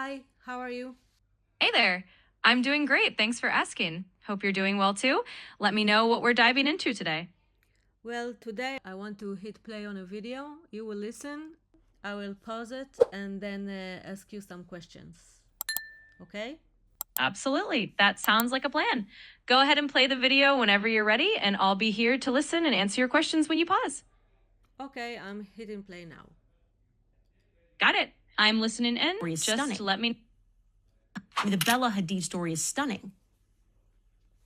Hi, how are you? Hey there. I'm doing great. Thanks for asking. Hope you're doing well too. Let me know what we're diving into today. Well, today I want to hit play on a video. You will listen, I will pause it, and then ask you some questions. Okay? Absolutely. That sounds like a plan. Go ahead and play the video whenever you're ready, and I'll be here to listen and answer your questions when you pause. Okay, I'm hitting play now. Got it. I'm listening in. Story is Just stunning. let me. The Bella Hadid story is stunning.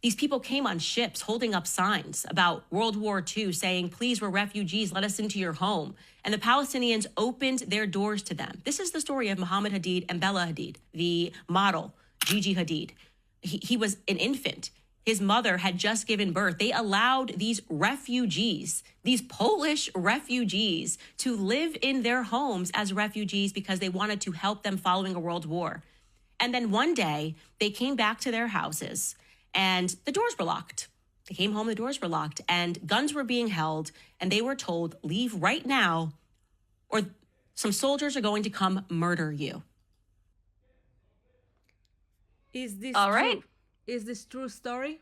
These people came on ships holding up signs about World War II saying, please, we're refugees, let us into your home. And the Palestinians opened their doors to them. This is the story of Muhammad Hadid and Bella Hadid, the model, Gigi Hadid. He was an infant. His mother had just given birth. They allowed these refugees, these Polish refugees, to live in their homes as refugees because they wanted to help them following a world war. And then one day they came back to their houses and the doors were locked. They came home, the doors were locked, and guns were being held, and they were told, leave right now, or some soldiers are going to come murder you. Is this All true? right. Is this true story?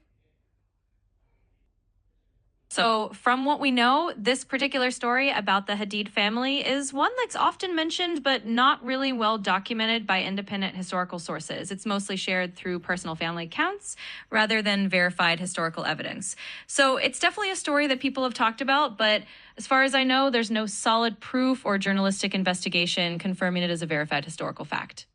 So, from what we know, this particular story about the Hadid family is one that's often mentioned, but not really well documented by independent historical sources. It's mostly shared through personal family accounts rather than verified historical evidence. So, it's definitely a story that people have talked about, but as far as I know, there's no solid proof or journalistic investigation confirming it as a verified historical fact.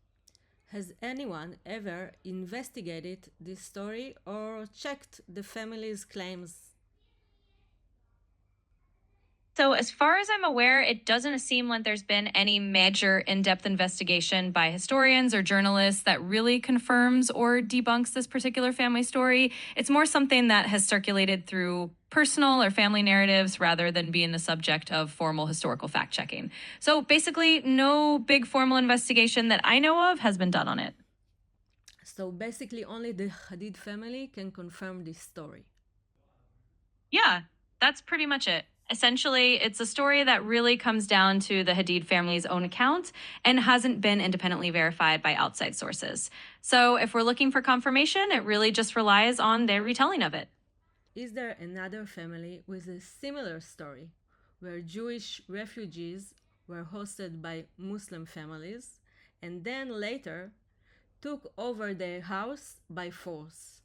Has anyone ever investigated this story or checked the family's claims? So, as far as I'm aware, it doesn't seem like there's been any major in depth investigation by historians or journalists that really confirms or debunks this particular family story. It's more something that has circulated through personal or family narratives rather than being the subject of formal historical fact checking. So, basically, no big formal investigation that I know of has been done on it. So basically, only the Hadid family can confirm this story. Yeah, that's pretty much it. Essentially, it's a story that really comes down to the Hadid family's own account and hasn't been independently verified by outside sources. So, if we're looking for confirmation, it really just relies on their retelling of it. Is there another family with a similar story where Jewish refugees were hosted by Muslim families and then later took over their house by force?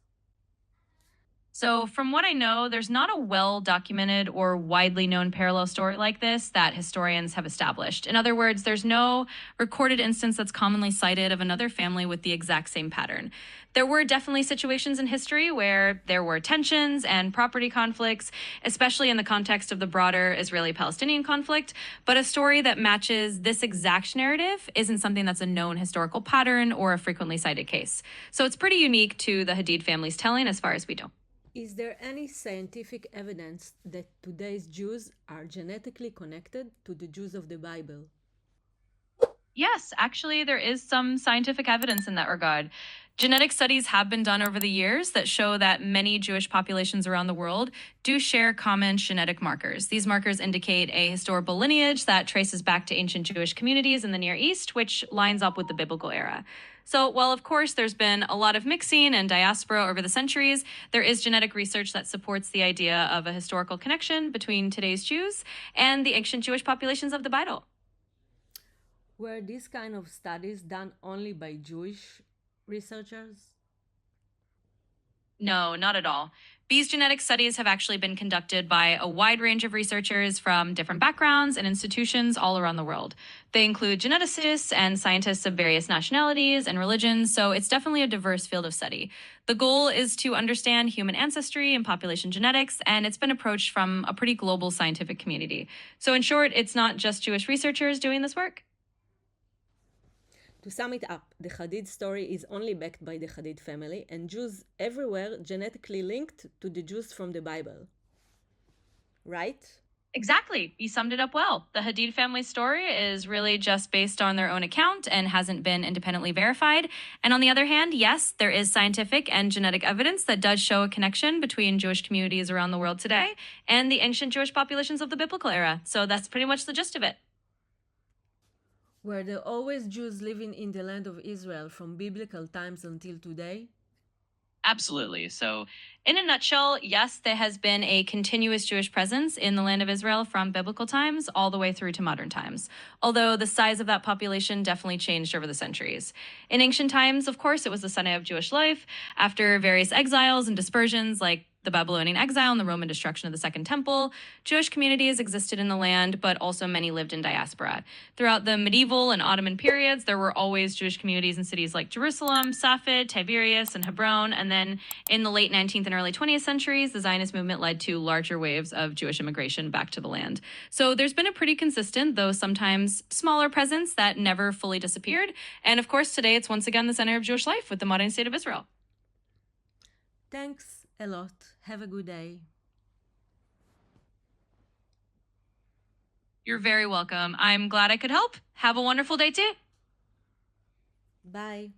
So, from what I know, there's not a well documented or widely known parallel story like this that historians have established. In other words, there's no recorded instance that's commonly cited of another family with the exact same pattern. There were definitely situations in history where there were tensions and property conflicts, especially in the context of the broader Israeli Palestinian conflict. But a story that matches this exact narrative isn't something that's a known historical pattern or a frequently cited case. So, it's pretty unique to the Hadid family's telling as far as we know. Is there any scientific evidence that today's Jews are genetically connected to the Jews of the Bible? Yes, actually, there is some scientific evidence in that regard. Genetic studies have been done over the years that show that many Jewish populations around the world do share common genetic markers. These markers indicate a historical lineage that traces back to ancient Jewish communities in the Near East, which lines up with the biblical era. So, while of course there's been a lot of mixing and diaspora over the centuries, there is genetic research that supports the idea of a historical connection between today's Jews and the ancient Jewish populations of the Bible. Were these kind of studies done only by Jewish researchers? No, not at all. These genetic studies have actually been conducted by a wide range of researchers from different backgrounds and institutions all around the world. They include geneticists and scientists of various nationalities and religions, so it's definitely a diverse field of study. The goal is to understand human ancestry and population genetics, and it's been approached from a pretty global scientific community. So, in short, it's not just Jewish researchers doing this work. To sum it up, the Hadid story is only backed by the Hadid family, and Jews everywhere genetically linked to the Jews from the Bible. Right? Exactly. You summed it up well. The Hadid family story is really just based on their own account and hasn't been independently verified. And on the other hand, yes, there is scientific and genetic evidence that does show a connection between Jewish communities around the world today and the ancient Jewish populations of the biblical era. So that's pretty much the gist of it. Were there always Jews living in the land of Israel from biblical times until today? Absolutely. So, in a nutshell, yes, there has been a continuous Jewish presence in the land of Israel from biblical times all the way through to modern times, although the size of that population definitely changed over the centuries. In ancient times, of course, it was the center of Jewish life. After various exiles and dispersions, like the Babylonian exile and the Roman destruction of the Second Temple, Jewish communities existed in the land, but also many lived in diaspora. Throughout the medieval and Ottoman periods, there were always Jewish communities in cities like Jerusalem, Safed, Tiberias, and Hebron. And then in the late 19th and early 20th centuries, the Zionist movement led to larger waves of Jewish immigration back to the land. So there's been a pretty consistent, though sometimes smaller presence that never fully disappeared. And of course, today it's once again the center of Jewish life with the modern state of Israel. Thanks a lot. Have a good day. You're very welcome. I'm glad I could help. Have a wonderful day too. Bye.